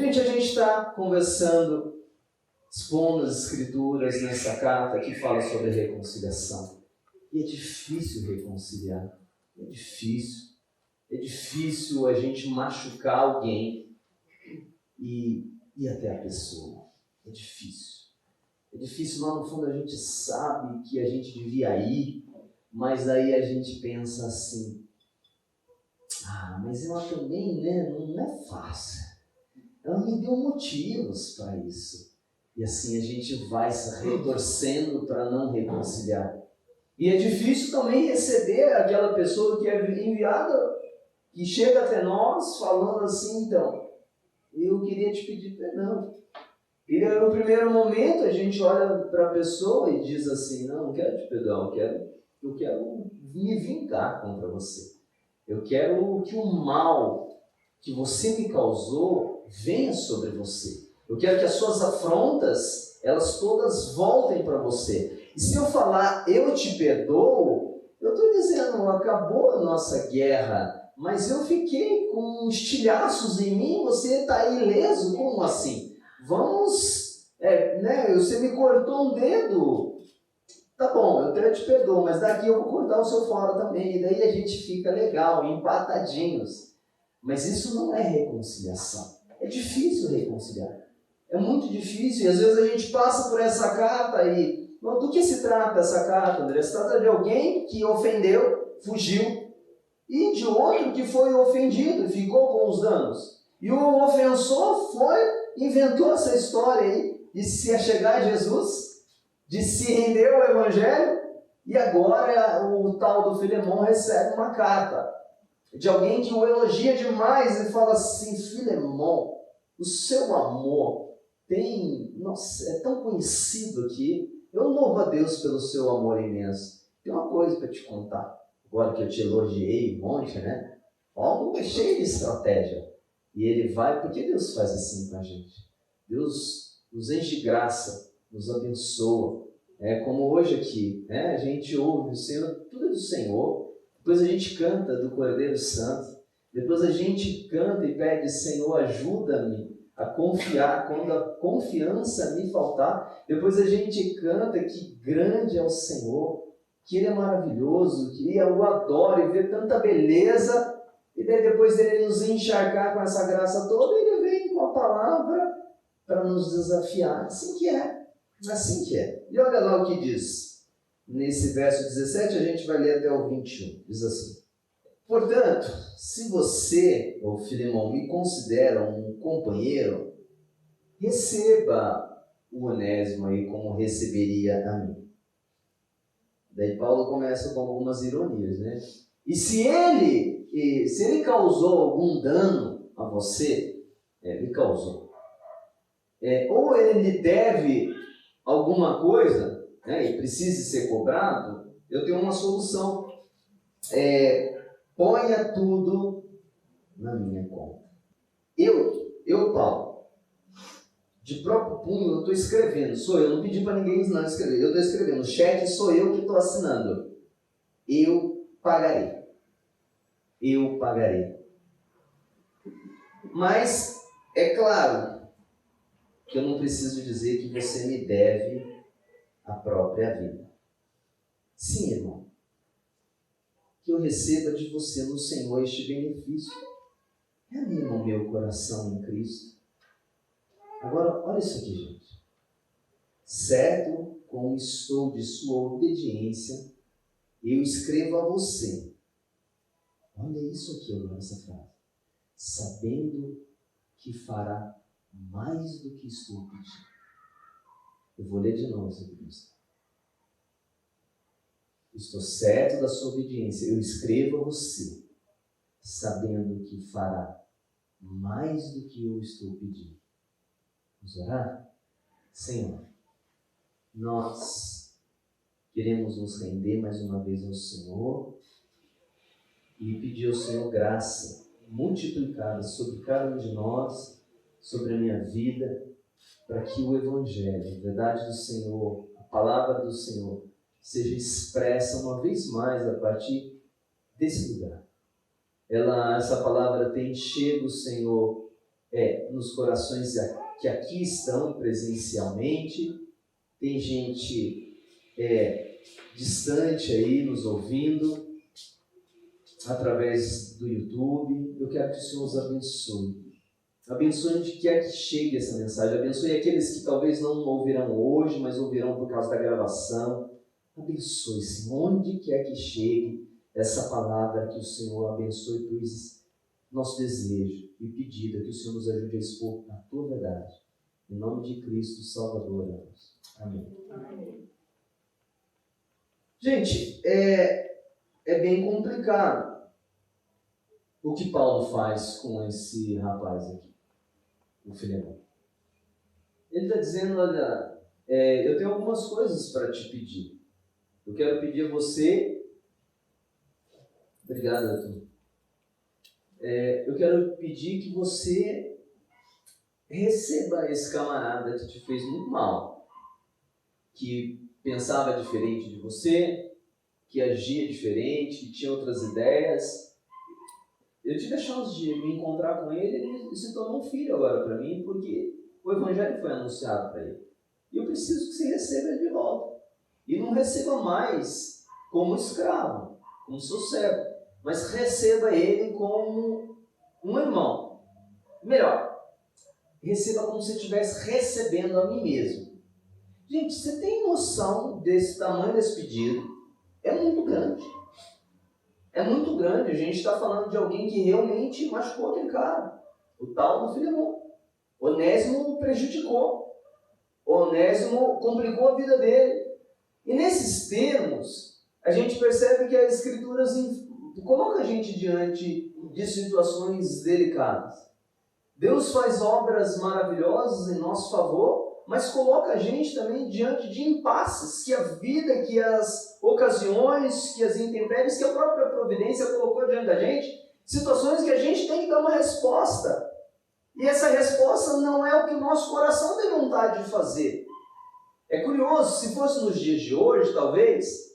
repente a gente está conversando, expondo as escrituras nessa carta que fala sobre reconciliação. E é difícil reconciliar. É difícil. É difícil a gente machucar alguém e ir até a pessoa. É difícil. É difícil, lá no fundo a gente sabe que a gente devia ir, mas aí a gente pensa assim, mas ela também, né, não é fácil. Ela me deu motivos para isso. E assim a gente vai se retorcendo para não reconciliar. E é difícil também receber aquela pessoa que é enviada, que chega até nós falando assim, então, eu queria te pedir perdão. E no primeiro momento a gente olha para a pessoa e diz assim, não quero te perdoar, eu quero me vingar contra você. Eu quero que o mal que você me causou venha sobre você. Eu quero que as suas afrontas, elas todas voltem para você. E se eu falar, eu te perdoo, eu estou dizendo, acabou a nossa guerra, mas eu fiquei com estilhaços em mim, você está ileso, como assim? Vamos, você me cortou um dedo, tá bom, eu até te perdoo, mas daqui eu vou cortar o seu fora também, e daí a gente fica legal, empatadinhos. Mas isso não é reconciliação. É difícil reconciliar. É muito difícil, e às vezes a gente passa por essa carta e... Do que se trata essa carta, André? Se trata de alguém que ofendeu, fugiu, e de outro que foi ofendido e ficou com os danos. E o ofensor inventou essa história aí de se achegar a Jesus, de se render ao Evangelho, e agora o tal do Filemão recebe uma carta de alguém que o elogia demais e fala assim, Filemão, o seu amor é tão conhecido aqui, eu louvo a Deus pelo seu amor imenso. Tem uma coisa para te contar, agora que eu te elogiei um monte, né? Paulo é cheio de estratégia. E ele vai, porque Deus faz assim com a gente. Deus nos enche de graça, nos abençoa. Como hoje aqui, né? A gente ouve o Senhor, tudo é do Senhor. Depois a gente canta do Cordeiro Santo. Depois a gente canta e pede, Senhor, ajuda-me a confiar quando a confiança me faltar. Depois a gente canta que grande é o Senhor, que Ele é maravilhoso, que eu o adoro e vê tanta beleza. E daí depois dele nos encharcar com essa graça toda, Ele vem com a palavra para nos desafiar. Assim que é. Assim que é. E olha lá o que diz. Nesse verso 17, a gente vai ler até o 21. Diz assim. Portanto, se você, ou Filemão, me considera um companheiro, receba o Onésimo aí como receberia a mim. Daí Paulo começa com algumas ironias, né? E se ele causou algum dano a você, ele causou. Ou ele lhe deve alguma coisa, né, e precise ser cobrado, eu tenho uma solução. Ponha tudo na minha conta. Eu, Paulo, de próprio punho, eu estou escrevendo. Sou eu, não pedi para ninguém não escrever. Eu estou escrevendo. O cheque sou eu que estou assinando. Eu pagarei. Eu pagarei. Mas, é claro que eu não preciso dizer que você me deve a própria vida. Sim, irmão. Que eu receba de você no Senhor este benefício. Reanima o meu coração em Cristo. Agora, olha isso aqui, gente. Certo como estou de sua obediência, eu escrevo a você. Olha isso aqui agora, essa frase. Sabendo que fará mais do que estou pedindo. Eu vou ler de novo essa aqui. Estou certo da sua obediência, eu escrevo a você, sabendo que fará mais do que eu estou pedindo. Vamos orar? Senhor, nós queremos nos render mais uma vez ao Senhor e pedir ao Senhor graça multiplicada sobre cada um de nós, sobre a minha vida, para que o Evangelho, a verdade do Senhor, a palavra do Senhor, seja expressa uma vez mais a partir desse lugar. Essa palavra tem chego, Senhor, nos corações que aqui estão presencialmente, tem gente distante aí nos ouvindo, através do YouTube. Eu quero que o Senhor os abençoe. Abençoe onde quer que chegue essa mensagem. Abençoe aqueles que talvez não ouvirão hoje, mas ouvirão por causa da gravação. Abençoe, Senhor, onde quer que chegue essa palavra, que o Senhor abençoe, pois nosso desejo e pedido é que o Senhor nos ajude a expor a tua verdade. Em nome de Cristo Salvador, oramos. Amém. Amém. Gente, é bem complicado o que Paulo faz com esse rapaz aqui, o Filemão. Ele está dizendo, olha, eu tenho algumas coisas para te pedir. Eu quero pedir a você... Obrigado, Arthur. Eu quero pedir que você receba esse camarada que te fez muito mal, que pensava diferente de você, que agia diferente, que tinha outras ideias. Eu tive a chance de me encontrar com ele, ele se tornou um filho agora para mim, porque o Evangelho foi anunciado para ele. E eu preciso que você receba ele de volta. E não receba mais como escravo, como seu servo, mas receba ele como um irmão. Melhor, receba como se estivesse recebendo a mim mesmo. Gente, você tem noção desse tamanho desse pedido? É muito grande. É muito grande. A gente está falando de alguém que realmente machucou aquele cara. O tal do Filemão. Onésimo o prejudicou. Onésimo complicou a vida dele. E nesses termos, a gente percebe que as Escrituras colocam a gente diante de situações delicadas. Deus faz obras maravilhosas em nosso favor, mas coloca a gente também diante de impasses que a vida, que as ocasiões, que as intempéries, que a própria providência colocou diante da gente, situações que a gente tem que dar uma resposta. E essa resposta não é o que o nosso coração tem vontade de fazer. É curioso, se fosse nos dias de hoje, talvez,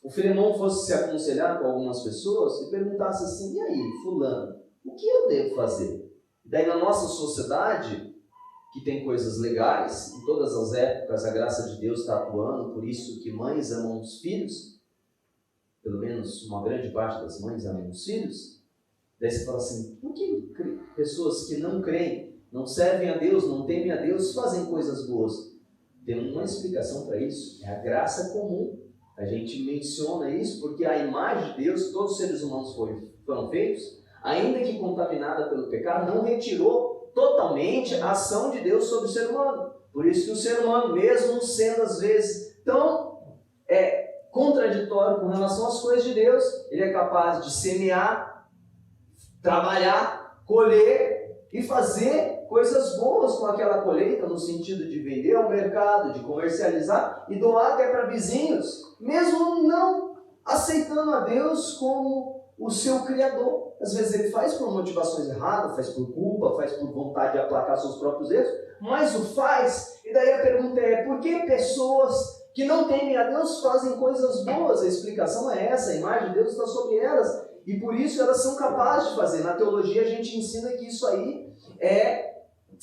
o Filemão fosse se aconselhar com algumas pessoas e perguntasse assim, e aí, fulano, o que eu devo fazer? Daí na nossa sociedade, que tem coisas legais, em todas as épocas a graça de Deus está atuando, por isso que mães amam os filhos, pelo menos uma grande parte das mães amam os filhos. Daí você fala assim, por que pessoas que não creem, não servem a Deus, não temem a Deus, fazem coisas boas? Tem uma explicação para isso, é a graça comum. A gente menciona isso porque a imagem de Deus, todos os seres humanos foram feitos, ainda que contaminada pelo pecado, não retirou totalmente a ação de Deus sobre o ser humano. Por isso que o ser humano, mesmo sendo às vezes tão contraditório com relação às coisas de Deus, ele é capaz de semear, trabalhar, colher e fazer coisas boas com aquela colheita, no sentido de vender ao mercado, de comercializar e doar até para vizinhos, mesmo não aceitando a Deus como o seu Criador. Às vezes ele faz por motivações erradas, faz por culpa, faz por vontade de aplacar seus próprios erros, mas o faz. E daí a pergunta é, por que pessoas que não temem a Deus fazem coisas boas? A explicação é essa, a imagem de Deus está sobre elas, e por isso elas são capazes de fazer. Na teologia a gente ensina que isso aí é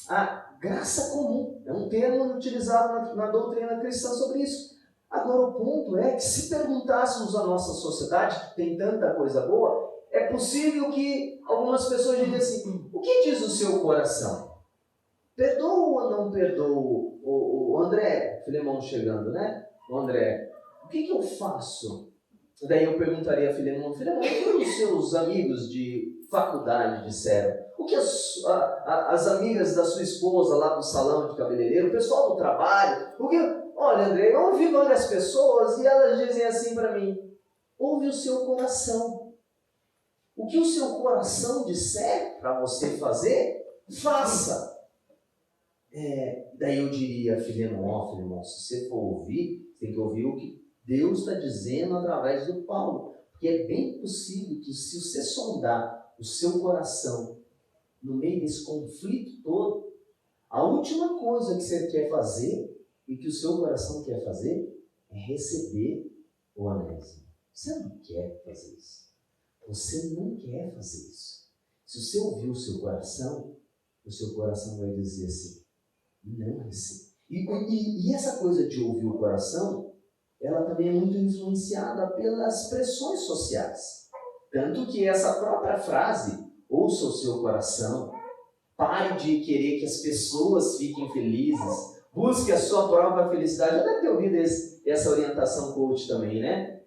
a graça comum, é um termo utilizado na doutrina cristã sobre isso. Agora o ponto é que se perguntássemos à nossa sociedade, que tem tanta coisa boa, é possível que algumas pessoas digam assim, o que diz o seu coração? Perdoa ou não perdoa? O André, Filemão chegando, né? O André, o que eu faço? Daí eu perguntaria a Filemão, o que os seus amigos de faculdade disseram? O que as amigas da sua esposa lá do salão de cabeleireiro, o pessoal do trabalho? Olha, André, eu ouvi várias pessoas e elas dizem assim para mim, ouve o seu coração. O que o seu coração disser para você fazer, faça. Daí eu diria, Filemão, se você for ouvir, tem que ouvir o que Deus está dizendo através do Paulo. Porque é bem possível que se você sondar o seu coração no meio desse conflito todo, a última coisa que você quer fazer e que o seu coração quer fazer é receber o Onésimo. Você não quer fazer isso. Você não quer fazer isso. Se você ouvir o seu coração, o seu coração vai dizer assim, não recebo. E essa coisa de ouvir o coração, ela também é muito influenciada pelas pressões sociais. Tanto que essa própria frase, ouça o seu coração, pare de querer que as pessoas fiquem felizes, busque a sua própria felicidade. Já deve ter ouvido essa orientação coach também, né?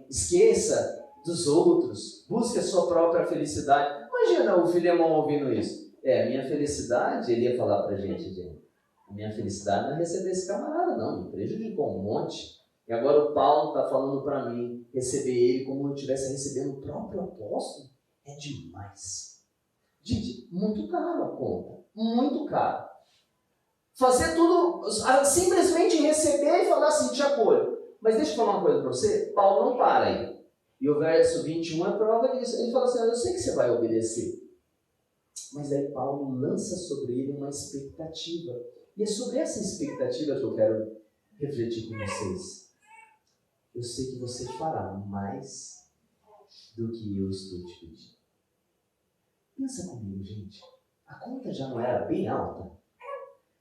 Esqueça dos outros, busque a sua própria felicidade. Imagina o Filemão ouvindo isso. Minha felicidade, ele ia falar pra gente, a minha felicidade não é receber esse camarada, não, me prejudicou um monte. E agora o Paulo está falando para mim, receber ele como eu estivesse recebendo o próprio apóstolo, é demais. Gente, muito caro a conta, muito caro. Fazer tudo, simplesmente receber e falar assim, te apoio. Mas deixa eu falar uma coisa para você, Paulo não para aí. E o verso 21 é prova disso. Ele fala assim, eu sei que você vai obedecer. Mas aí Paulo lança sobre ele uma expectativa. E é sobre essa expectativa que eu quero refletir com vocês. Eu sei que você fará mais do que eu estou te pedindo. Pensa comigo, gente. A conta já não era bem alta?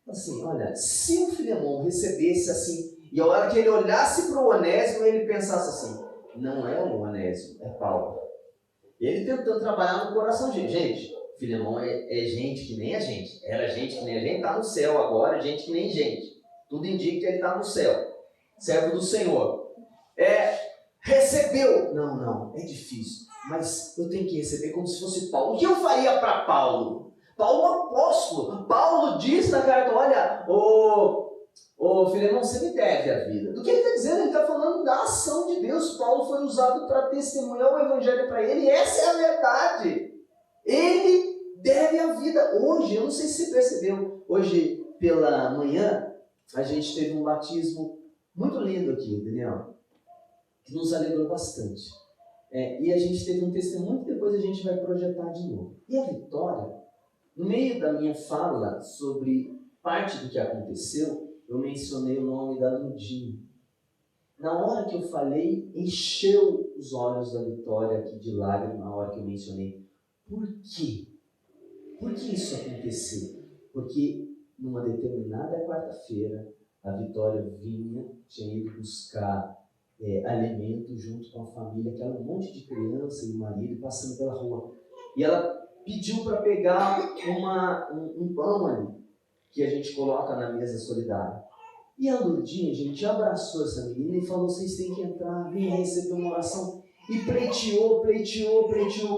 Assim, olha, se o Filemão recebesse assim, e a hora que ele olhasse para o Onésimo, ele pensasse assim, não é o Onésimo, é Paulo. Ele tentando trabalhar no coração de gente. Filemão é gente que nem a gente. Era gente que nem a gente, está no céu agora, gente que nem gente. Tudo indica que ele está no céu. Servo do Senhor. Recebeu. Não, é difícil. Mas eu tenho que receber como se fosse Paulo. O que eu faria para Paulo? Paulo é um apóstolo. Paulo diz na carta, olha, ô Filemão, você me deve a vida. Do que ele está dizendo? Ele está falando da ação de Deus. Paulo foi usado para testemunhar o evangelho para ele. E essa é a verdade. Ele deve a vida. Hoje, eu não sei se você percebeu, hoje pela manhã, a gente teve um batismo muito lindo aqui, Daniel, que nos alegrou bastante. E a gente teve um testemunho que depois a gente vai projetar de novo. E a Vitória, no meio da minha fala sobre parte do que aconteceu, eu mencionei o nome da Ludinha. Na hora que eu falei, encheu os olhos da Vitória aqui de lágrimas na hora que eu mencionei. Por quê? Por que isso aconteceu? Porque numa determinada quarta-feira, a Vitória tinha ido buscar alimento junto com a família, aquela monte de criança e o marido passando pela rua. E ela pediu para pegar um pão ali, que a gente coloca na mesa solidária. E a Lurdinha, gente, abraçou essa menina e falou, vocês têm que entrar, vem receber uma oração. E pleiteou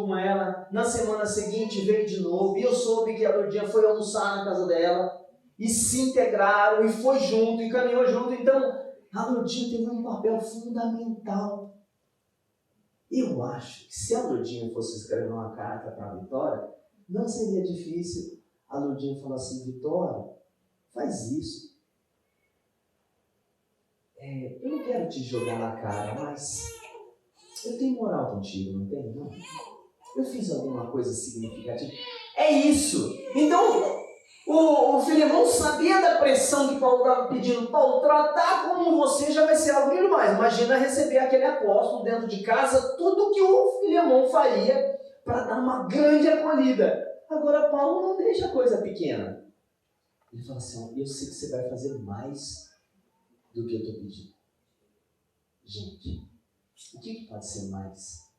com ela. Na semana seguinte veio de novo. E eu soube que a Lurdinha foi almoçar na casa dela. E se integraram, e foi junto, e caminhou junto. Então, a Lurdinha teve um papel fundamental. Eu acho que se a Lurdinha fosse escrever uma carta para a Vitória, não seria difícil a Lurdinha falar assim, Vitória, faz isso. Eu não quero te jogar na cara, mas eu tenho moral contigo, não tenho? Não. Eu fiz alguma coisa significativa. É isso. Então, o Filemão sabia da pressão que Paulo estava pedindo. Paulo, tratar como você já vai ser algo demais. Imagina receber aquele apóstolo dentro de casa, tudo que o Filemão faria para dar uma grande acolhida. Agora, Paulo não deixa a coisa pequena. Ele fala assim, eu sei que você vai fazer mais do que eu estou pedindo. Gente, o que pode ser mais?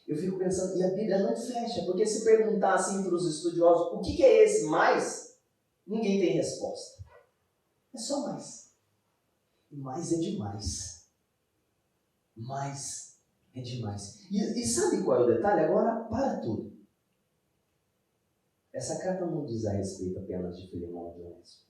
Eu fico pensando, e a Bíblia não fecha, porque se perguntar assim para os estudiosos, o que é esse mais? Ninguém tem resposta. É só mais. E mais é demais. Mais é demais. E sabe qual é o detalhe? Agora, para tudo. Essa carta não diz a respeito apenas de Filemão e de Onésimo.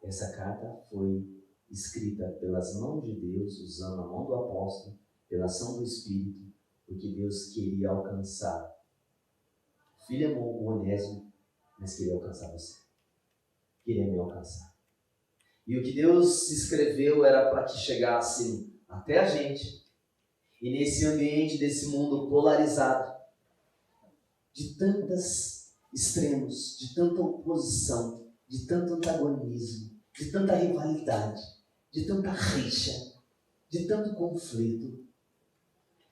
Essa carta foi escrita pelas mãos de Deus, usando a mão do apóstolo, pela ação do Espírito, porque Deus queria alcançar Filemão, o Onésimo, mas queria alcançar você. Queria me alcançar. E o que Deus escreveu era para que chegasse até a gente. E nesse ambiente desse mundo polarizado, de tantos extremos, de tanta oposição, de tanto antagonismo, de tanta rivalidade, de tanta rixa, de tanto conflito.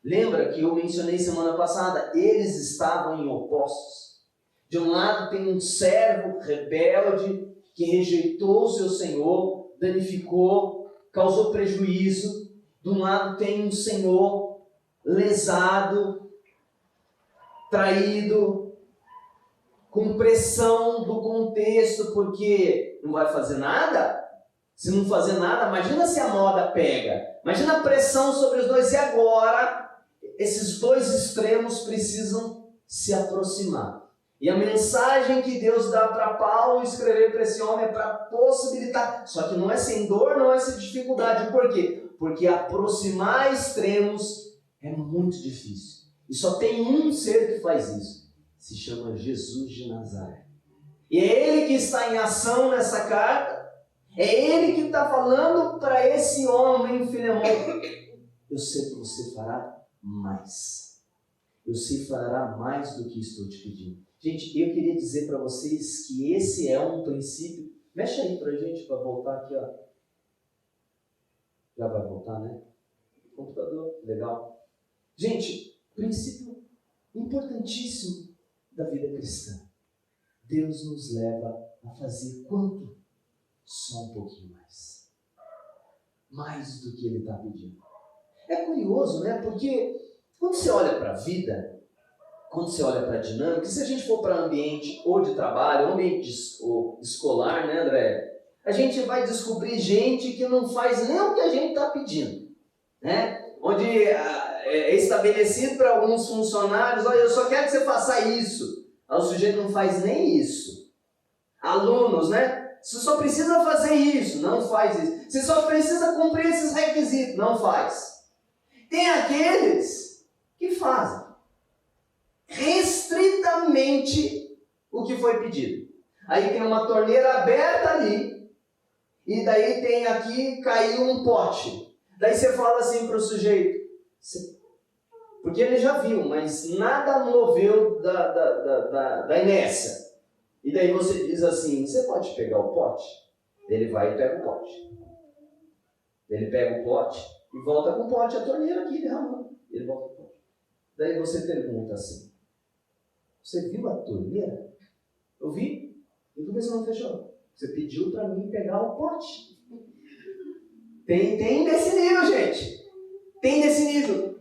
Lembra que eu mencionei semana passada, eles estavam em opostos. De um lado tem um servo rebelde que rejeitou o seu senhor, danificou, causou prejuízo. De um lado tem um senhor lesado, traído, com pressão do contexto, porque não vai fazer nada. Se não fazer nada, imagina se a moda pega. Imagina a pressão sobre os dois. E agora, esses dois extremos precisam se aproximar. E a mensagem que Deus dá para Paulo escrever para esse homem é para possibilitar. Só que não é sem dor, não é sem dificuldade. Por quê? Porque aproximar extremos é muito difícil. E só tem um ser que faz isso. Se chama Jesus de Nazaré. E é Ele que está em ação nessa carta. É Ele que está falando para esse homem, Filemão. Eu sei que você fará mais. Eu sei que fará mais do que estou te pedindo. Gente, eu queria dizer para vocês que esse é um princípio. Mexe aí para a gente, para voltar aqui, ó. Já vai voltar, né? Computador, legal. Gente, princípio importantíssimo da vida cristã. Deus nos leva a fazer quanto? Só um pouquinho mais. Mais do que Ele está pedindo. É curioso, né? Porque quando você olha para a vida, quando você olha para a dinâmica, se a gente for para ambiente ou de trabalho, ou ambiente escolar, né, André? A gente vai descobrir gente que não faz nem o que a gente está pedindo, né? Onde é estabelecido para alguns funcionários, olha, eu só quero que você faça isso. O sujeito não faz nem isso. Alunos, né? Você só precisa fazer isso, não faz isso. Você só precisa cumprir esses requisitos, não faz. Tem aqueles que fazem restritamente o que foi pedido. Aí tem uma torneira aberta ali, e daí tem aqui, caiu um pote. Daí você fala assim para o sujeito, porque ele já viu, mas nada moveu da inércia. E daí você diz assim, você pode pegar o pote? Ele vai e pega o pote. Ele pega o pote e volta com o pote, a torneira aqui derramando. Ele volta com o pote. Daí você pergunta assim, você viu a torneira? Eu vi. E por que você não fechou? Você pediu para mim pegar o pote. Tem desse nível, gente. Tem desse nível.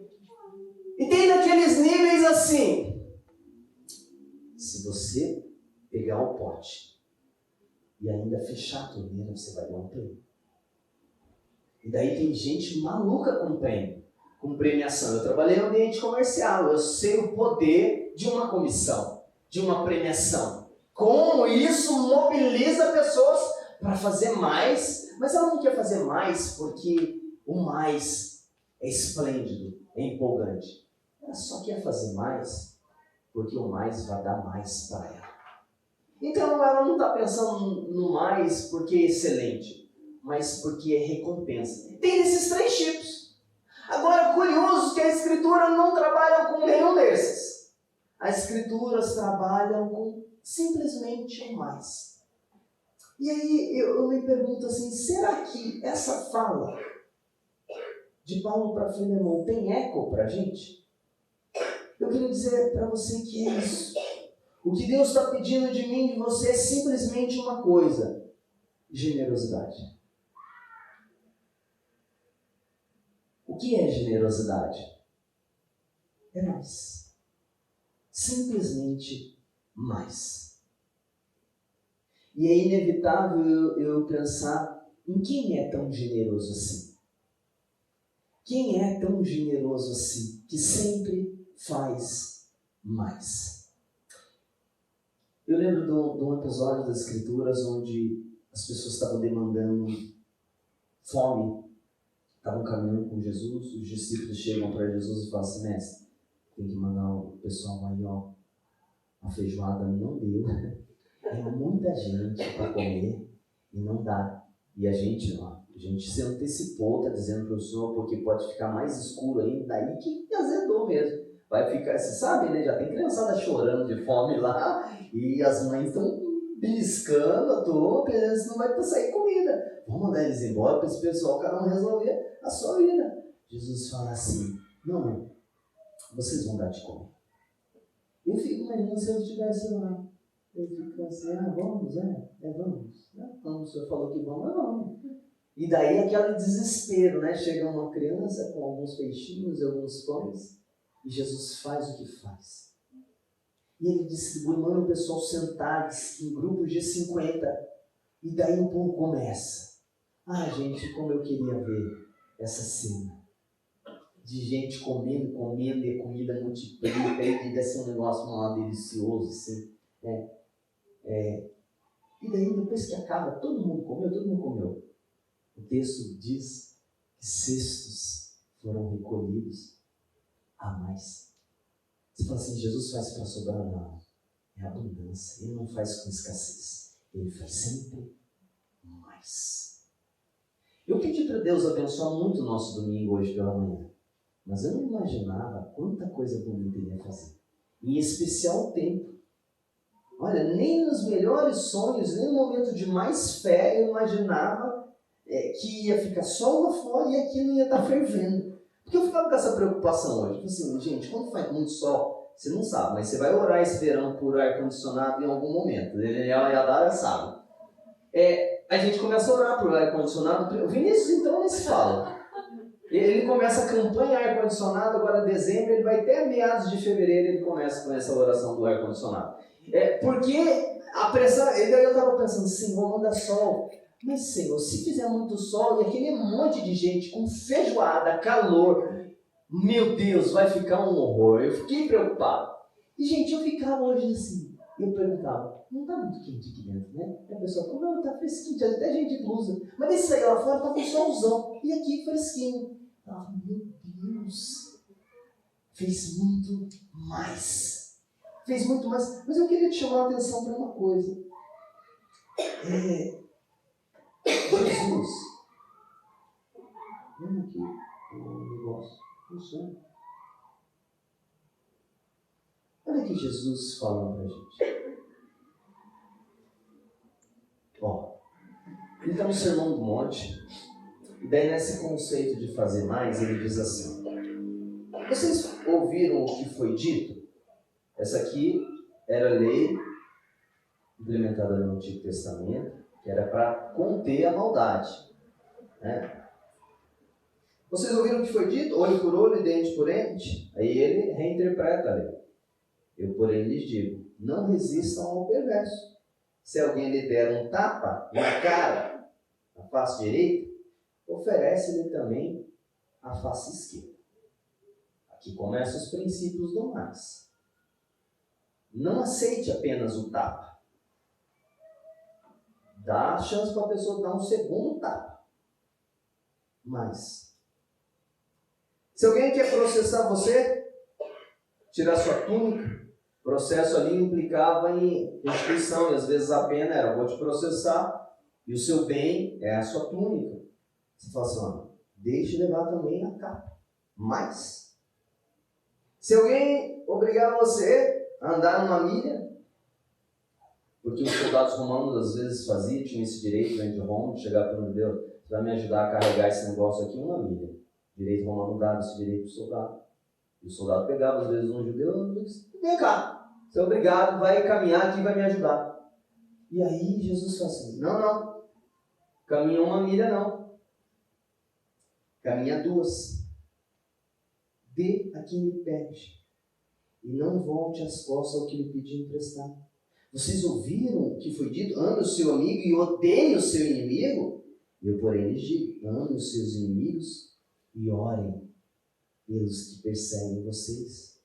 E tem daqueles níveis assim. Se você pegar o pote e ainda fechar a torneira, você vai dar um prêmio. E daí tem gente maluca com prêmio, com premiação. Eu trabalhei no ambiente comercial, eu sei o poder de uma comissão, de uma premiação. Como isso mobiliza pessoas para fazer mais, mas ela não quer fazer mais porque o mais é esplêndido, é empolgante. Ela só quer fazer mais porque o mais vai dar mais para ela. Então ela não está pensando no mais porque é excelente, mas porque é recompensa. Tem esses três tipos. Agora, curioso que a Escritura não trabalha com nenhum desses. As Escrituras trabalham com simplesmente o mais. E aí eu me pergunto assim, será que essa fala de Paulo para Filemão tem eco para a gente? Eu queria dizer para você que é isso. O que Deus está pedindo de mim e de você é simplesmente uma coisa: generosidade. O que é generosidade? É mais. Simplesmente mais. E é inevitável eu pensar em quem é tão generoso assim. Quem é tão generoso assim, que sempre faz mais? Eu lembro de um episódio das Escrituras onde as pessoas estavam demandando fome, estavam caminhando com Jesus, os discípulos chegam para Jesus e falam assim, mestre, tem que mandar o pessoal aí, ó, a feijoada não deu, é muita gente para comer e não dá. E a gente se antecipou, está dizendo para o senhor, porque pode ficar mais escuro ainda, daí que azedou mesmo. Vai ficar, você sabe, né? Já tem criançada chorando de fome lá, e as mães estão beliscando a toa, não vai sair comida. Vamos mandar eles embora para esse pessoal, cada um resolver a sua vida. Jesus fala assim, não, vocês vão dar de comer. Eu fico imaginando se eu estivesse lá. Ele fica assim, vamos, vamos. Como o senhor falou que vamos. E daí aquele desespero, né? Chega uma criança com alguns peixinhos e alguns pães, e Jesus faz o que faz. E ele distribui, manda o pessoal sentar em grupos de 50. E daí o povo começa. Gente, como eu queria ver essa cena. De gente comendo, e a comida multiplica, e devia ser um negócio delicioso, assim. E daí, depois que acaba, todo mundo comeu. O texto diz que cestos foram recolhidos a mais. Você fala assim, Jesus faz para sobrar? Não. É abundância. Ele não faz com escassez. Ele faz sempre mais. Eu pedi para Deus abençoar muito o nosso domingo hoje pela manhã. Mas eu não imaginava quanta coisa bonita ele ia fazer. Em especial o tempo. Olha, nem nos melhores sonhos, nem no momento de mais fé, eu imaginava que ia ficar sol lá fora e aquilo ia estar fervendo. Porque eu ficava com essa preocupação hoje. Tipo assim, gente, quando faz muito sol, você não sabe, mas você vai orar esperando por ar-condicionado em algum momento. Daniel e a Dara sabem. A gente começa a orar por ar-condicionado. O Vinícius, então, nem se fala. Ele começa a campanha ar-condicionado, agora em dezembro, ele vai até meados de fevereiro, ele começa com essa oração do ar-condicionado. Porque a pressão, eu estava pensando, Senhor, manda sol. Mas, Senhor, se fizer muito sol e aquele monte de gente com feijoada, calor, meu Deus, vai ficar um horror. Eu fiquei preocupado. E, gente, eu ficava hoje assim, eu perguntava, não está muito quente aqui dentro, né? E a pessoa falou, não, está fresquinho, tinha até gente de blusa. Mas esse aí lá fora está com solzão, e aqui fresquinho. Meu Deus, fez muito mais. Mas eu queria te chamar a atenção para uma coisa. Jesus, vamos aqui, o negócio funciona. Olha o que Jesus fala para a gente. Ele está no Sermão do Monte, e daí nesse conceito de fazer mais, ele diz assim, vocês ouviram o que foi dito? Essa aqui era a lei implementada no Antigo Testamento, que era para conter a maldade. Né? Vocês ouviram o que foi dito? Olho por olho, dente por dente? Aí ele reinterpreta a lei. Eu, porém, lhes digo, não resistam ao perverso. Se alguém lhe der um tapa na cara, na face direita, oferece-lhe também a face esquerda. Aqui começam os princípios do mais. Não aceite apenas o tapa. Dá a chance para a pessoa dar um segundo tapa. Mas, se alguém quer processar você, tirar sua túnica, o processo ali implicava em restituição, e às vezes a pena era, vou te processar, e o seu bem é a sua túnica. Você fala assim, deixe levar também a capa. Mas, se alguém obrigar você a andar uma milha, porque os soldados romanos às vezes tinham esse direito dentro de Roma, de chegar para o Deus, você vai me ajudar a carregar esse negócio aqui uma milha. O direito romano dava esse direito para o soldado. E o soldado pegava, às vezes, um judeu e disse, vem cá, você é obrigado, vai caminhar aqui e vai me ajudar. E aí Jesus fala assim, não, caminha uma milha não. Caminha 2. Dê a quem lhe pede. E não volte as costas ao que lhe pediu emprestado. Vocês ouviram o que foi dito? Ame o seu amigo e odeie o seu inimigo? Eu, porém, lhes digo, ame os seus inimigos e orem pelos que perseguem vocês,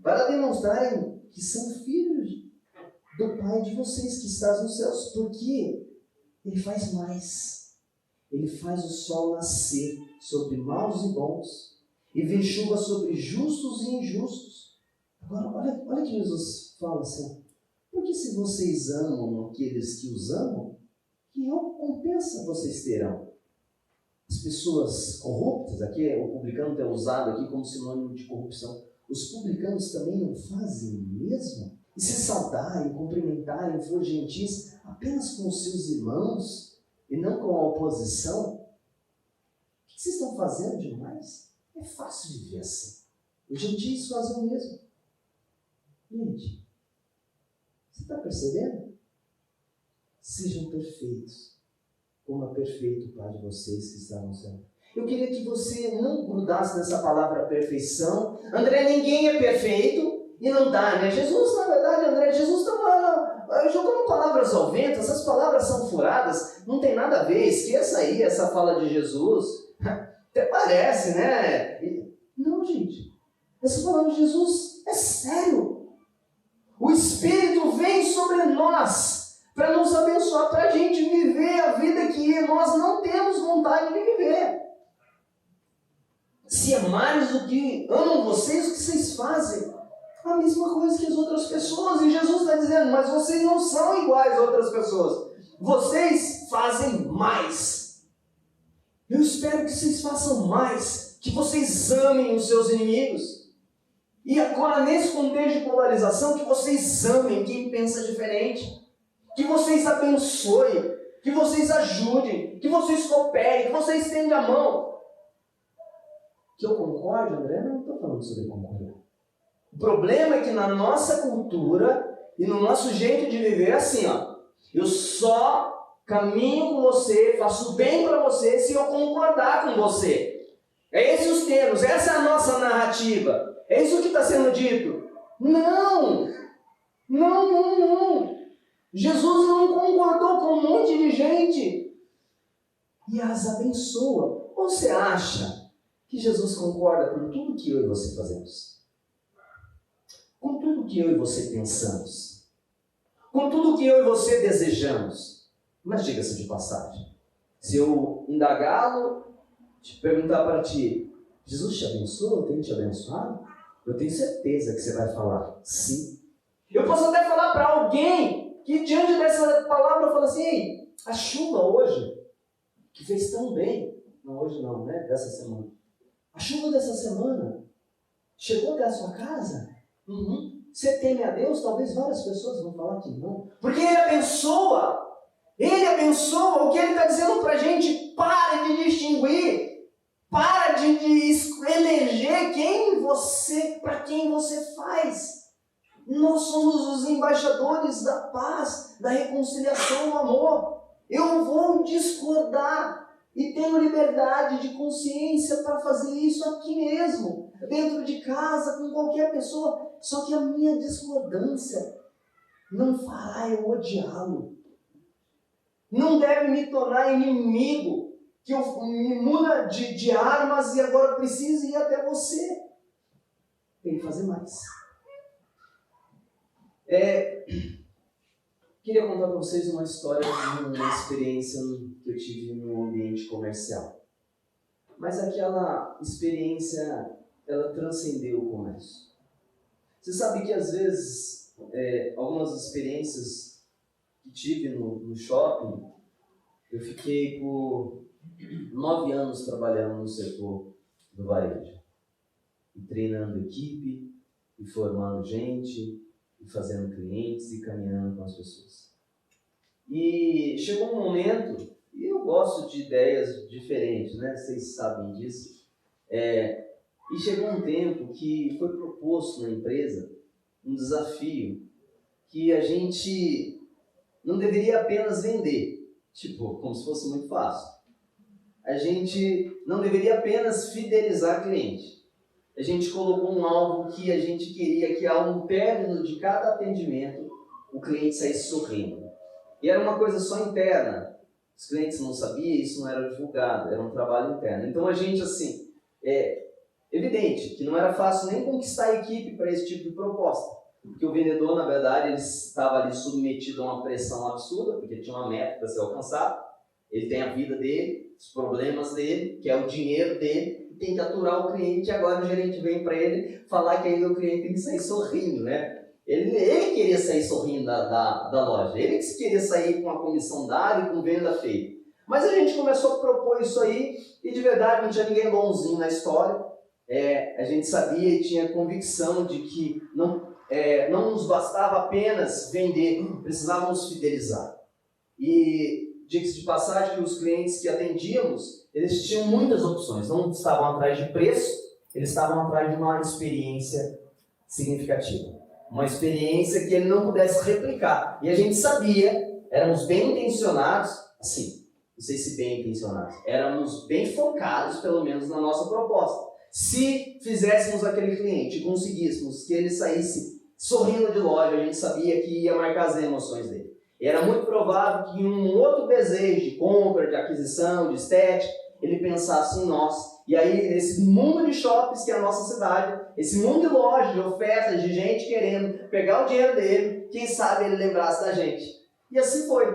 para demonstrarem que são filhos do Pai de vocês que está nos céus, porque Ele faz mais. Ele faz o sol nascer sobre maus e bons, e vê chuva sobre justos e injustos. Agora, olha que Jesus fala assim, porque se vocês amam aqueles que os amam, que recompensa vocês terão? As pessoas corruptas, aqui o publicano tem usado aqui como sinônimo de corrupção, os publicanos também não fazem o mesmo? E se saudarem, cumprimentarem, for gentis apenas com os seus irmãos e não com a oposição? O que vocês estão fazendo demais? É fácil de ver assim. Os gentios fazem o mesmo. Gente, Você está percebendo? Sejam perfeitos, como é perfeito o Pai de vocês que está no céu. Eu queria que você não grudasse nessa palavra perfeição. André, ninguém é perfeito e não dá, né? Jesus, na verdade, André, Jesus estava jogando palavras ao vento. Essas palavras são furadas, não tem nada a ver. Esqueça aí essa fala de Jesus. Até parece, né? Não, gente. Essa palavra de Jesus é sério. O Espírito vem sobre nós para nos abençoar, para a gente viver a vida que nós não temos vontade de viver. Se amarem o que amam vocês, o que vocês fazem? A mesma coisa que as outras pessoas. E Jesus está dizendo, mas vocês não são iguais a outras pessoas. Vocês fazem mais. Eu espero que vocês façam mais. Que vocês amem os seus inimigos. E agora, nesse contexto de polarização, que vocês amem quem pensa diferente. Que vocês abençoem. Que vocês ajudem. Que vocês cooperem. Que vocês estendam a mão. Que eu concorde, André? Não estou falando sobre concordar. O problema é que na nossa cultura e no nosso jeito de viver é assim, ó. Eu só caminho com você, faço bem para você se eu concordar com você. É esses os termos, essa é a nossa narrativa. É isso que está sendo dito. Não! Não! Jesus não concordou com um monte de gente e as abençoa. Ou você acha que Jesus concorda com tudo que eu e você fazemos? Com tudo que eu e você pensamos? Com tudo que eu e você desejamos? Mas diga-se de passagem, se eu indagá-lo, te perguntar para ti, Jesus te abençoa? Tem te abençoado? Eu tenho certeza que você vai falar sim. Eu posso até falar para alguém que diante dessa palavra fala assim, ei, a chuva hoje, que fez tão bem, não hoje não, né? Dessa semana. A chuva dessa semana chegou até a sua casa? Você teme a Deus? Talvez várias pessoas vão falar que não. Porque Ele abençoa. Ele abençoa. O que Ele está dizendo para a gente? Para de distinguir. Para de eleger para quem você faz. Nós somos os embaixadores da paz, da reconciliação, do amor. Eu vou discordar. E tenho liberdade de consciência para fazer isso aqui mesmo, dentro de casa, com qualquer pessoa. Só que a minha discordância não fará eu odiá-lo. Não deve me tornar inimigo, que eu me muda de armas e agora preciso ir até você. Tem que fazer mais. Queria contar para vocês uma história de uma experiência que eu tive no ambiente comercial. Mas aquela experiência, ela transcendeu o comércio. Você sabe que às vezes, algumas experiências que tive no shopping, eu fiquei por 9 anos trabalhando no setor do varejo. E treinando equipe, e formando gente, e fazendo clientes e caminhando com as pessoas. E chegou um momento, e eu gosto de ideias diferentes, né? Vocês sabem disso. E chegou um tempo que foi proposto na empresa um desafio que a gente não deveria apenas vender, tipo, como se fosse muito fácil. A gente não deveria apenas fidelizar cliente. A gente colocou um alvo que a gente queria que ao término de cada atendimento o cliente saísse sorrindo. E era uma coisa só interna. Os clientes não sabiam, isso não era divulgado, era um trabalho interno. Então a gente, assim, evidente que não era fácil nem conquistar a equipe para esse tipo de proposta. Porque o vendedor, na verdade, ele estava ali submetido a uma pressão absurda, porque tinha uma meta para ser alcançada. Ele tem a vida dele, os problemas dele, que é o dinheiro dele, tem que aturar o cliente, e agora o gerente vem para ele falar que ainda o cliente tem que sair sorrindo, né? Ele queria sair sorrindo da loja, ele que queria sair com a comissão dada e com venda feita. Mas a gente começou a propor isso aí, e de verdade não tinha ninguém bonzinho na história. A gente sabia e tinha convicção de que não nos bastava apenas vender, precisávamos fidelizar. E diga-se de passagem que os clientes que atendíamos, eles tinham muitas opções, não estavam atrás de preço, eles estavam atrás de uma experiência significativa. Uma experiência que ele não pudesse replicar. E a gente sabia, éramos bem intencionados, assim, não sei se bem intencionados, éramos bem focados, pelo menos, na nossa proposta. Se fizéssemos aquele cliente, conseguíssemos que ele saísse sorrindo de loja, a gente sabia que ia marcar as emoções dele. E era muito provável que um outro desejo de compra, de aquisição, de estética, ele pensasse em nós. E aí, esse mundo de shoppings que é a nossa cidade, esse mundo de lojas, de ofertas, de gente querendo pegar o dinheiro dele, quem sabe ele lembrasse da gente. E assim foi.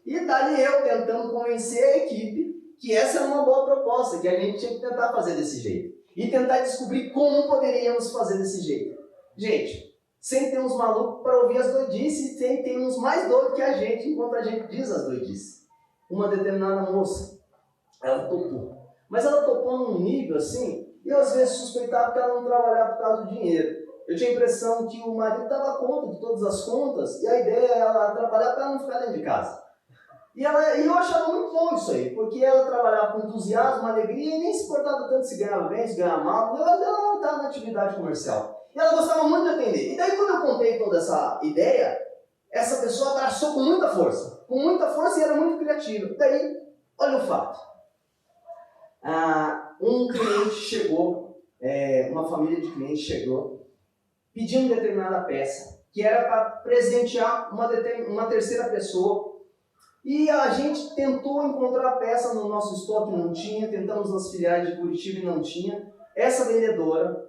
E dali eu tentando convencer a equipe que essa era uma boa proposta, que a gente tinha que tentar fazer desse jeito. E tentar descobrir como poderíamos fazer desse jeito. Gente, sempre tem uns malucos para ouvir as doidices e sempre tem uns mais doidos que a gente, enquanto a gente diz as doidices. Uma determinada moça, ela topou. Mas ela topou num nível assim, e eu às vezes suspeitava que ela não trabalhava por causa do dinheiro. Eu tinha a impressão que o marido dava conta de todas as contas, e a ideia era ela trabalhar para ela não ficar dentro de casa. E eu achava muito bom isso aí, porque ela trabalhava com entusiasmo, alegria, e nem se importava tanto se ganhava bem, se ganhava mal, ela estava na atividade comercial. E ela gostava muito de atender. E daí quando eu contei toda essa ideia, essa pessoa abraçou com muita força e era muito criativa. Daí, olha o fato. Um cliente chegou, uma família de clientes chegou, pedindo determinada peça, que era para presentear uma terceira pessoa. E a gente tentou encontrar a peça no nosso estoque, não tinha, tentamos nas filiais de Curitiba e não tinha. Essa vendedora,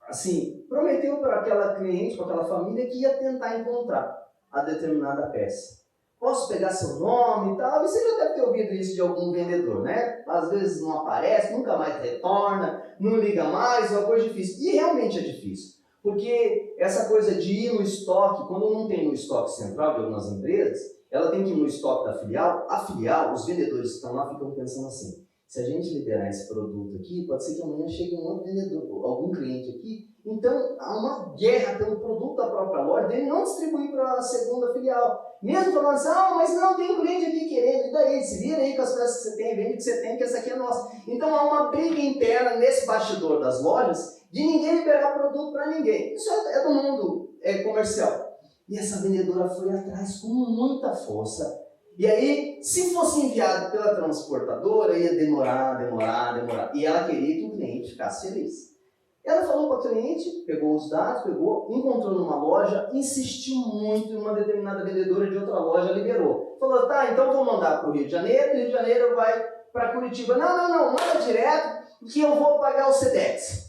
assim, prometeu para aquela cliente, para aquela família, que ia tentar encontrar a determinada peça. Posso pegar seu nome e tal? E você já deve ter ouvido isso de algum vendedor, né? Às vezes não aparece, nunca mais retorna, não liga mais, é uma coisa difícil. E realmente é difícil. Porque essa coisa de ir no estoque, quando não tem no estoque central de algumas empresas, ela tem que ir no estoque da filial. A filial, os vendedores que estão lá ficam pensando assim, se a gente liberar esse produto aqui, pode ser que amanhã chegue um outro vendedor, algum cliente aqui. Então, há uma guerra pelo produto da própria loja, dele não distribuir para a segunda filial. Mesmo falando assim, mas não tem um cliente aqui querendo, e daí? Se vira aí com as peças que você tem, vende o que você tem, que essa aqui é nossa. Então, há uma briga interna nesse bastidor das lojas de ninguém liberar produto para ninguém. Isso é do mundo comercial. E essa vendedora foi atrás com muita força. E aí, se fosse enviado pela transportadora, ia demorar. E ela queria que o cliente ficasse feliz. Ela falou para o cliente, pegou os dados, encontrou numa loja, insistiu muito em uma determinada vendedora de outra loja, liberou. Falou, tá, então vou mandar para o Rio de Janeiro, Rio de Janeiro vai para Curitiba. Não, manda direto que eu vou pagar o Sedex.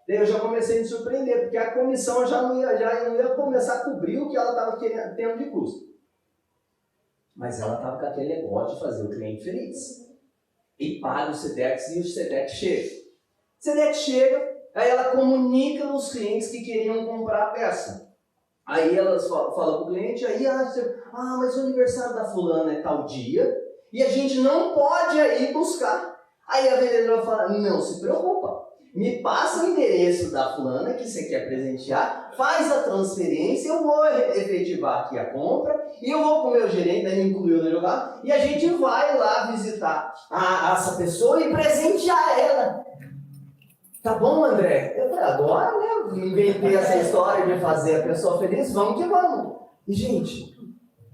Daí eu já comecei a me surpreender, porque a comissão já não ia começar a cobrir o que ela estava tendo de custo. Mas ela estava com aquele negócio de fazer o cliente feliz. E paga o Sedex e o Sedex chega. O Sedex chega, aí ela comunica aos clientes que queriam comprar a peça. Aí elas falam para o cliente, mas o aniversário da fulana é tal dia, e a gente não pode ir buscar. Aí a vendedora fala, não se preocupa. Me passa o endereço da fulana que você quer presentear, faz a transferência, eu vou efetivar aqui a compra, e eu vou com o meu gerente, daí me incluiu na jogada, e a gente vai lá visitar essa pessoa e presentear ela. Tá bom, André? Eu falei, agora, né, inventei essa história de fazer a pessoa feliz, vamos que vamos. E, gente,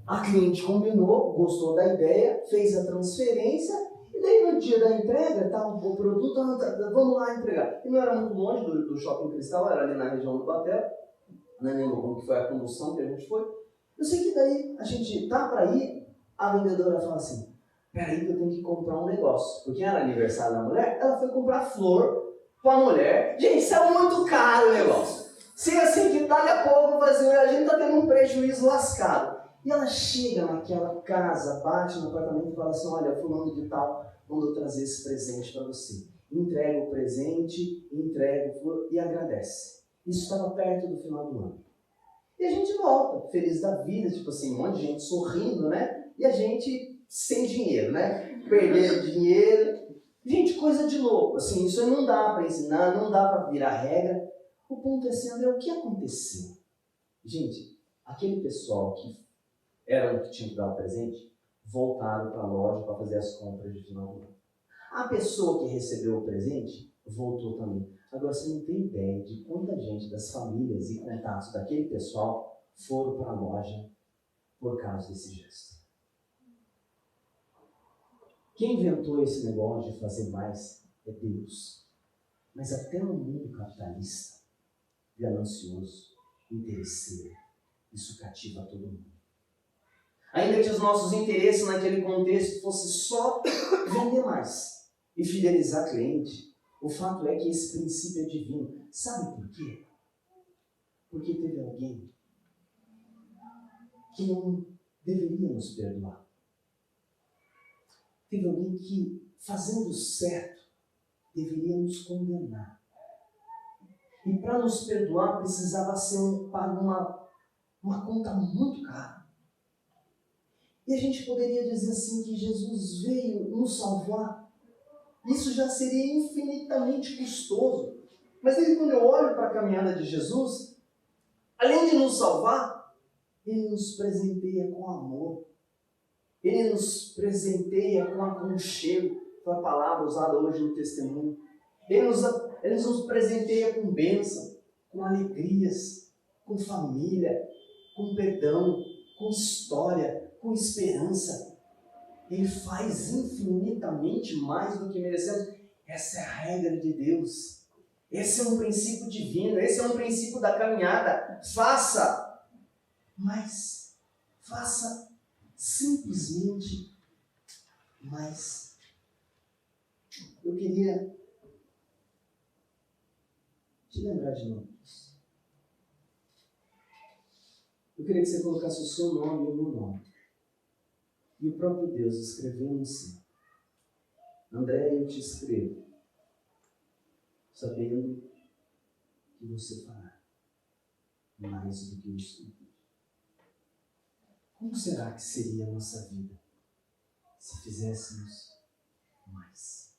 a cliente combinou, gostou da ideia, fez a transferência, e daí no dia da entrega, tá, o produto, vamos lá entregar. E não era muito longe do Shopping Cristal, era ali na região do Batel, não lembro como que foi a condução que a gente foi. Eu sei que daí a gente tá para ir, a vendedora fala assim, peraí que eu tenho que comprar um negócio. Porque era aniversário da mulher, ela foi comprar flor para a mulher. Gente, isso é muito caro o negócio. Se assim, que daqui a pouco a gente tá tendo um prejuízo lascado. E ela chega naquela casa, bate no apartamento e fala assim, olha, fulano de tal, mandou trazer esse presente para você. Entrega o presente, entrega o flor e agradece. Isso estava perto do final do ano. E a gente volta, feliz da vida, tipo assim, um monte de gente sorrindo, né? E a gente sem dinheiro, né? Perdendo dinheiro. Gente, coisa de louco. Assim, isso não dá para ensinar, não dá para virar regra. O ponto é assim, André, o que aconteceu? Gente, aquele pessoal que era o que tinha que dar o presente, voltaram para a loja para fazer as compras de final do ano. A pessoa que recebeu o presente voltou também. Agora, você não tem ideia de quanta gente das famílias e contatos daquele pessoal foram para a loja por causa desse gesto. Quem inventou esse negócio de fazer mais é Deus. Mas até no mundo capitalista, ganancioso, interesseiro, isso cativa todo mundo. Ainda que os nossos interesses naquele contexto fossem só vender mais e fidelizar cliente, o fato é que esse princípio é divino. Sabe por quê? Porque teve alguém que não deveria nos perdoar. Teve alguém que, fazendo certo, deveria nos condenar. E para nos perdoar precisava ser pago uma conta muito cara. E a gente poderia dizer assim que Jesus veio nos salvar. Isso já seria infinitamente custoso. Mas aí quando eu olho para a caminhada de Jesus, além de nos salvar, Ele nos presenteia com amor. Ele nos presenteia com aconchego, foi a palavra usada hoje no testemunho. Ele nos presenteia com bênção, com alegrias, com família, com perdão, com história, com esperança. Ele faz infinitamente mais do que merecemos. Essa é a regra de Deus. Esse é um princípio divino, esse é um princípio da caminhada. Faça, mas faça simplesmente mais. Eu queria te lembrar de novo disso. Eu queria que você colocasse o seu nome e o meu nome. E o próprio Deus escreveu em si. André, eu te escrevo, sabendo que você fará mais do que isso. Como será que seria a nossa vida se fizéssemos mais?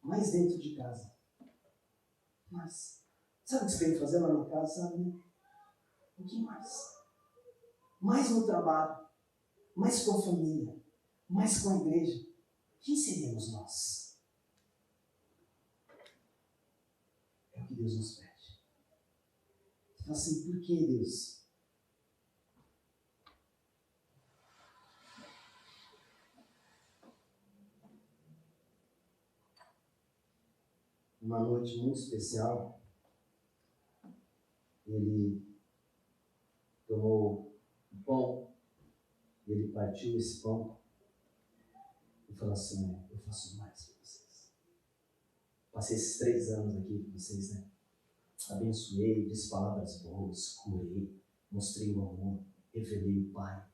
Mais dentro de casa. Mais. Sabe o que você tem que fazer lá na casa? Sabe, né? Um pouquinho mais. Mais no trabalho. Mais com a família. Mais com a igreja. Quem seríamos nós? É o que Deus nos pede. Você fala assim, por que Deus? Uma noite muito especial, ele tomou um pão, ele partiu esse pão e falou assim, eu faço mais por vocês. Passei esses 3 anos aqui com vocês, né? Abençoei, disse palavras boas, curei, mostrei o amor, revelei o Pai.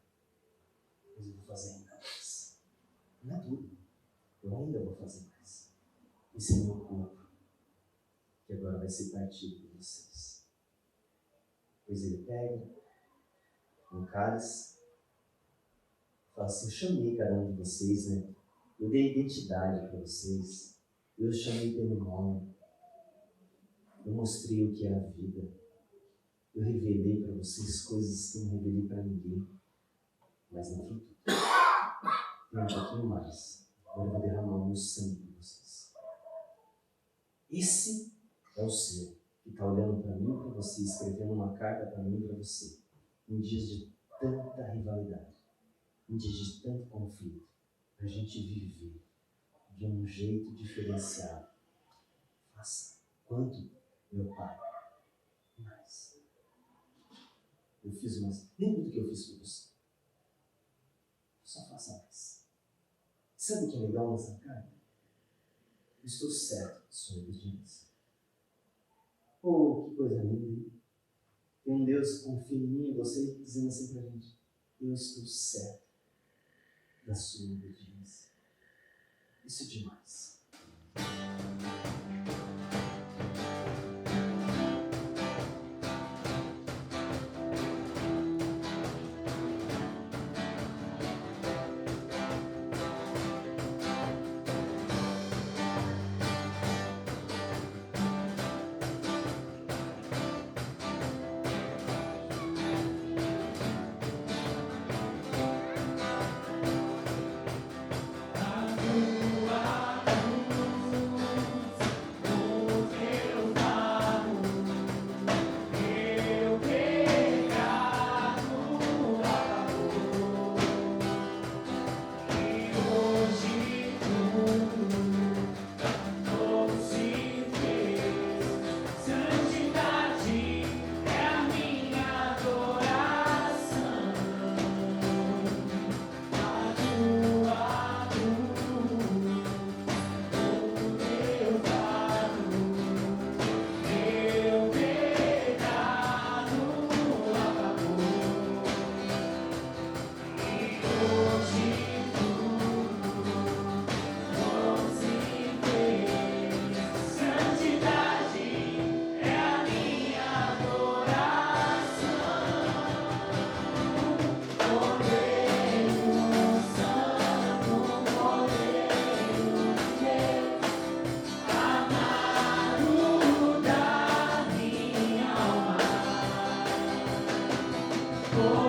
Mas eu vou fazer ainda mais. Não é tudo, eu ainda vou fazer mais. Esse é meu corpo, que agora vai ser partido por vocês. Pois ele pega um cálice, fala assim, eu chamei cada um de vocês, né? Eu dei identidade para vocês, eu chamei pelo nome, eu mostrei o que é a vida, eu revelei para vocês coisas que eu não revelei para ninguém, mas não foi tudo. Tem um pouquinho mais, agora eu vou derramar o meu sangue para vocês. Esse é o seu, que está olhando para mim e para você, escrevendo uma carta para mim e para você, em dias de tanta rivalidade, em dias de tanto conflito, para a gente viver de um jeito diferenciado. Faça quanto, meu Pai, mais. Eu fiz mais. Lembra do que eu fiz por você? Só faça mais. Sabe o que é legal nessa carta? Eu estou certo de sua obediência. Oh, que coisa linda. Tem um Deus que confia em mim e você dizendo assim pra gente, eu estou certo da sua obediência. Isso é demais.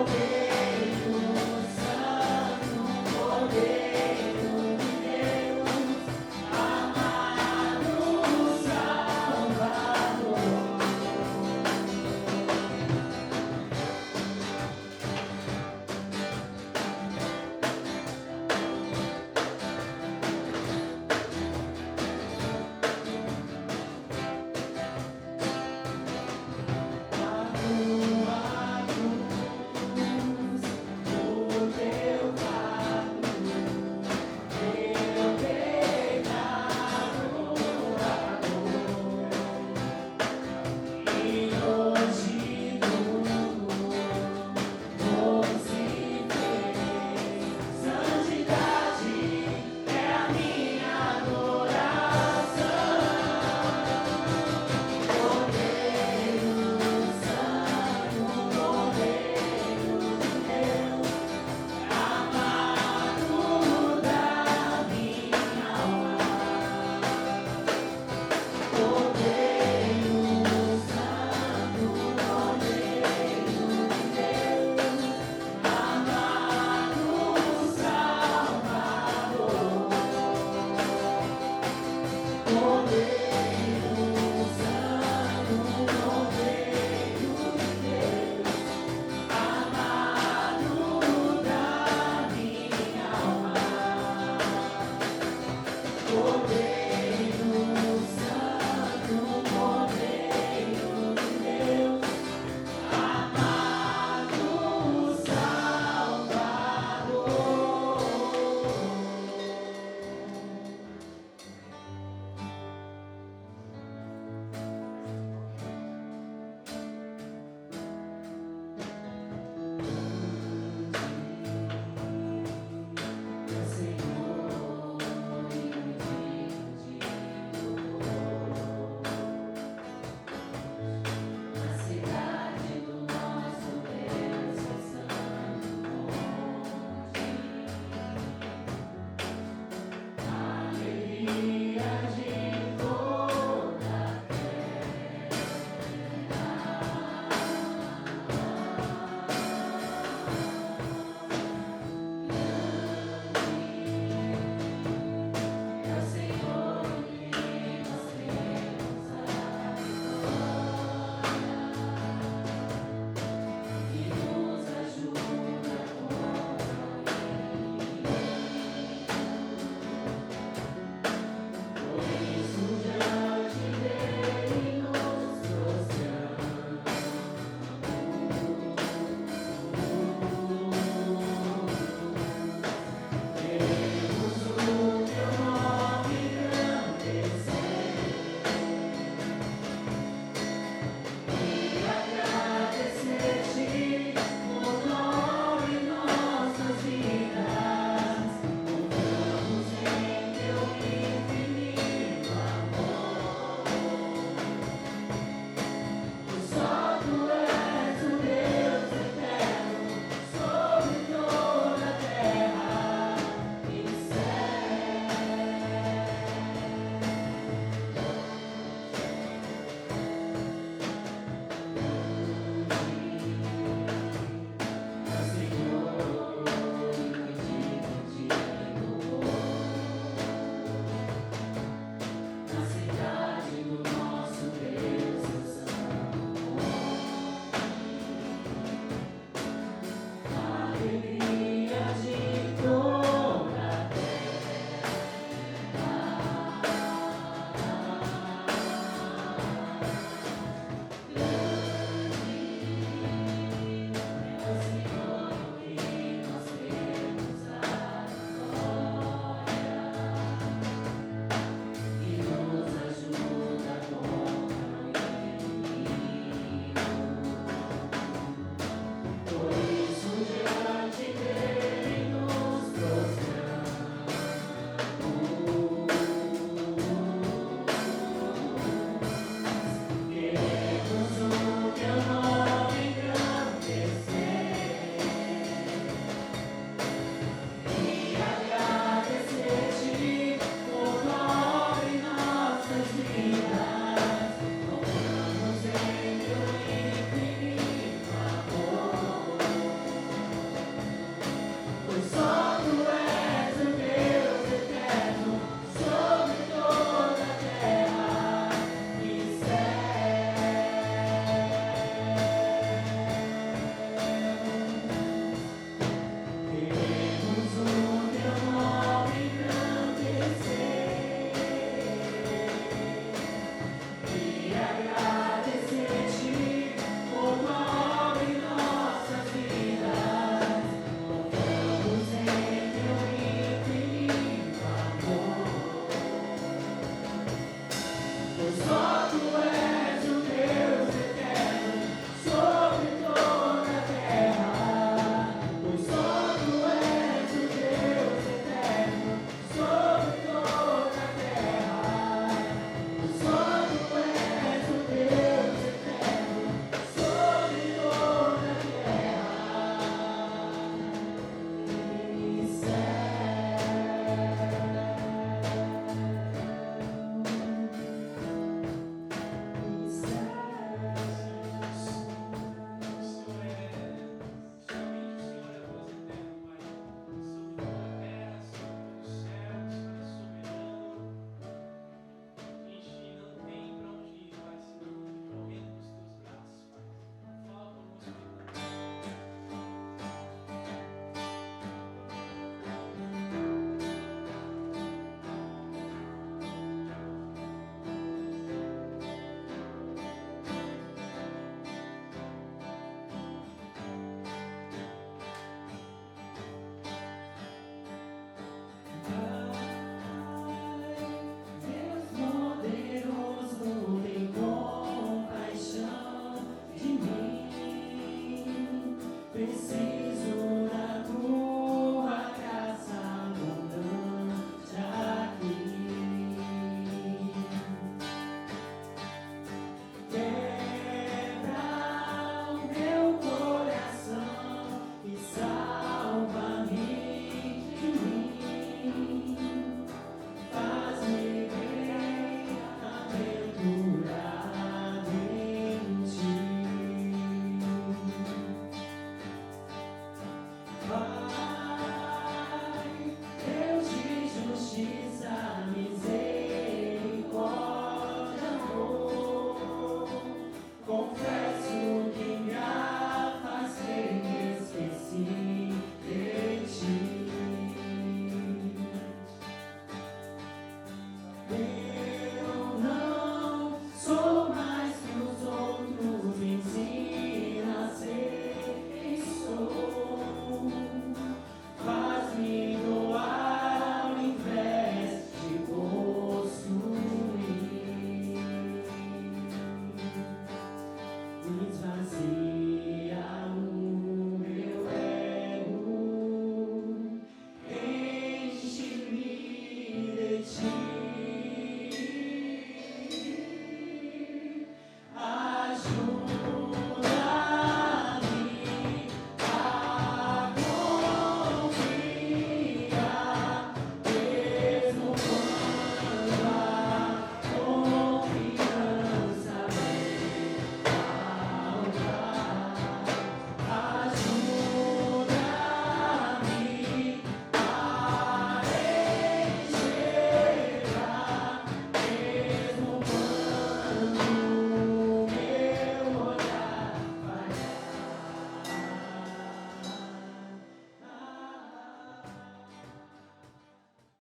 alguém